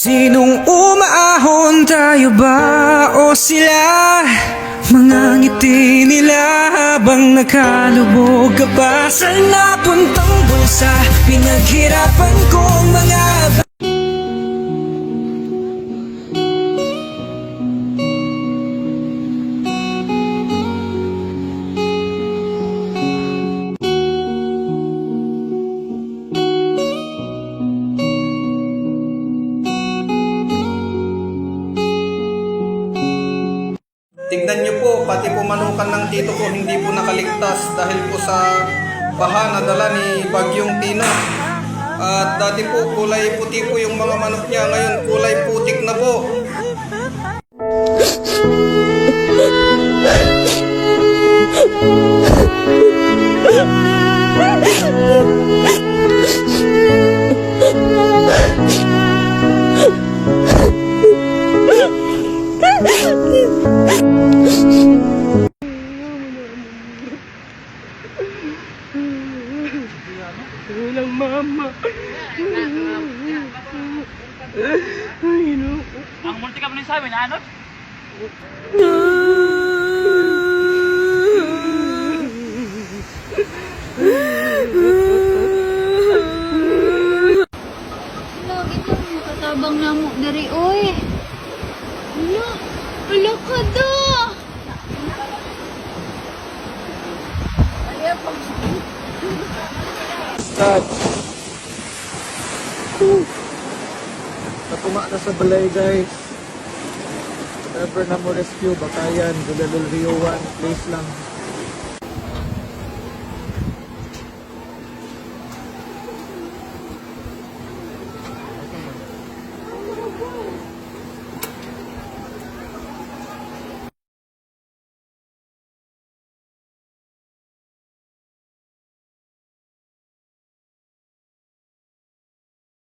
Sinong umaahon, tayo ba o sila? Mga ngiti nila habang nakalubog ka pa sa napuntang bulsa. Pinaghirapan kong mga Tignan nyo po, pati po manukan ng tito ko hindi po nakaligtas dahil po sa baha na dala ni Bagyong Tino. At dati po kulay puti po yung mga manok niya, ngayon kulay putik na po. walang mama. Ay, no. Ang multi ka mo sa amin, ano? Lagi ka makatabang na mo dari oy. Ala ka da. Start. Natuma na sa balay guys. Never na mo rescue, bakayan, Gulalul Rio 1, place lang.